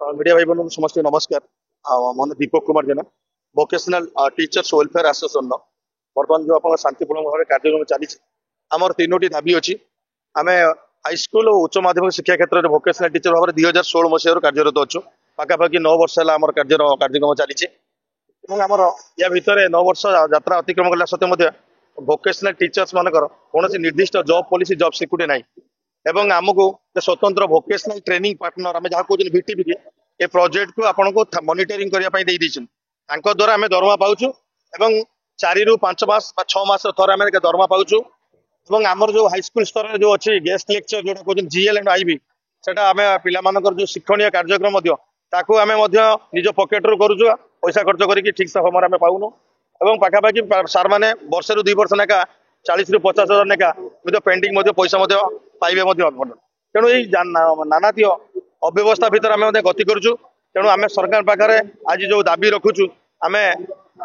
Media भाई बहन समस्त नमस्कार। मन दीपक कुमार जेना वोकेशनल टीचर्स वेलफेयर एसोसिएशन बर्तमान जो आप शांतिपूर्ण भाव कार्यक्रम चली आमर तीनो दाबी अच्छी आम हाईस्कल और उच्च माध्यमिक शिक्षा क्षेत्र में वोकेशनल टीचर भाव में 2016 मसीह कार्यरत अच्छु पाखापाखि 9 वर्ष है कार्यक्रम चली आमर या भितर 9 वर्ष यात्रा अतिक्रम कला सत्वे वोकेशनल टीचर्स मानकर कौन निर्दिष्ट जॉब पॉलिसी जॉब सिक्यूरिटी ना एवं आमको स्वतंत्र वोकेशनल ट्रेनिंग पार्टनर आम जहाँ कहते भिटीपी ए प्रोजेक्ट को आपन को मॉनिटरिंग करने द्वारा आम दरमा पाचु एवं 4 ରୁ 5 मास 6 मास थर आम दरमा पाचु एवं आमर जो हाईस्कल स्तर में जो अच्छी गेस्ट लेक्चर जो कहते जीएल एंड आईबी सेटा आम पिलामानकर जो शिक्षणीय कार्यक्रम ताकू आम निज पकेट रू करूँ पैसा खर्च करके ठीक से समय आम पाऊनु एवं पाखापाखि सार मैंने वर्ष रु 2 वर्ष नेका 40 ରୁ 50 हजार नेका पेंडिंग पैसा पाइबे तेणु यही नानाती अव्यवस्था भितर आम गति करुचु तेणु आम सरकार पाखे आज जो दाबी रखुचु आम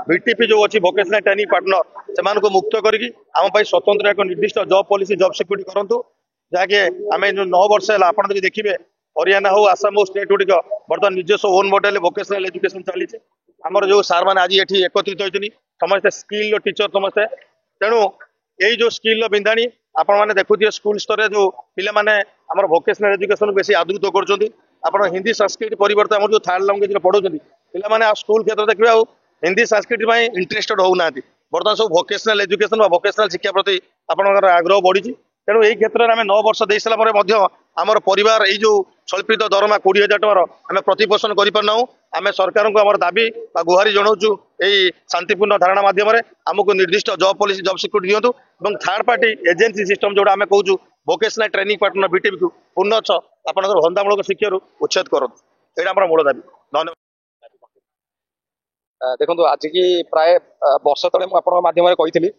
भिटीपी जो अच्छी वोकेशनल ट्रेनिंग पार्टनर से मुक्त करके आम स्वतंत्र एक निर्दिष्ट जॉब पॉलिसी जॉब सिक्यूरिटी करूँ जहाँकि आम जो 9 वर्ष है आप देखिए हरियाणा हो आसाम हो स्टेट गुड़िक बर्तमान निजस्व ओन मॉडल वोकेशनल एजुकेशन चली आमर जो सार मैंने आज ये एकत्रित होती समस्ते स्किल टीचर समस्ते तेणु यही जो स्किल बिंदाणी आपण मैंने देखुए स्कूल स्तर जो पिला माने आमर वोकेशनल एजुकेशन बेसी आदृत कर हिंदी संस्कृत परिवर्तन आम जो थर्ड लैंग्वेज पढ़ुं पिला माने स्कूल क्षेत्र देखिए हिंदी संस्कृत में इंटरेस्टेड होना बर्तमान सब वोकेशनल एजुकेशन वोकेशनल शिक्षा प्रति आपंकर आग्रह बढ़ी तेणु यही क्षेत्र में आम 9 वर्ष दे सारा आमर परिवार यही जो स्वल्पित दरमा 20,000 टकर आम प्रतिपोषण करना आम सरकार को आम दाबी गुहारी जनाऊँ यही शांतिपूर्ण धारणा मध्यम आमको निर्दिष्ट जॉब पॉलिसी जॉब सिक्यूरिटी दिंतु और थर्ड पार्टी एजेंसी सिस्टम जो आम कहूँ वोकेशनल ट्रेनिंग पार्टनर बीटीपी को पुनः आपंकर धंदामूलक शिक्षा उच्छेद करूँ यहाँ मोर दाबी। धन्यवाद। देखो आज की प्राय वर्ष तले मुझे माध्यम कही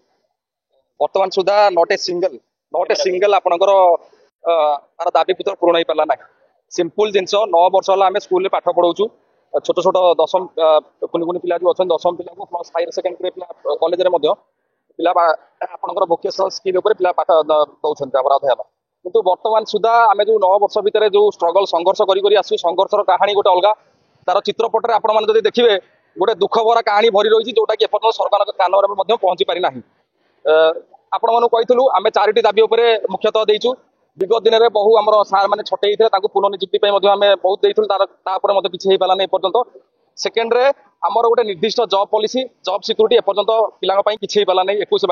बर्तमान सुधा नॉट ए सिंगल आपणकर तार दाबी पुत्र पूर्ण हो पारा ना सिंपल जिनस 9 वर्ष है आम स्कूल पाठ पढ़ाऊँ छोट छोट दशम कुनि कुनि पिला जो अच्छा दशम पिला को प्लस हायर सेकेंडरी पिला कॉलेज रे पिला आपणकर वोकेशनल स्किल पिला पाठ दौरान अध्ययन किंतु वर्तमान सुधा आम जो 9 वर्ष भितर जो स्ट्रगल संघर्ष करी आसू संघर्षर कहानी गोटे अलग तार चित्रपट आपण मैंने देखिए गोटे दुख भरा कहानी भरी रही जोटा कि एपर्तन सरकार कान में पहुंची पारि ना आपण मानू कही आम 4टी दाबी मुख्यतः देचु विगत दिन में बहु आम सार मैंने छटे पुनः निजुक्ति आम बहुत देते किसी हो पारानी एपर्तंत सेकेंड रे आमर गोटे निर्दिष्ट जॉब पॉलिसी जॉब सिक्यूरिटी एपर्तंत पिला किसी हो पारा 21-22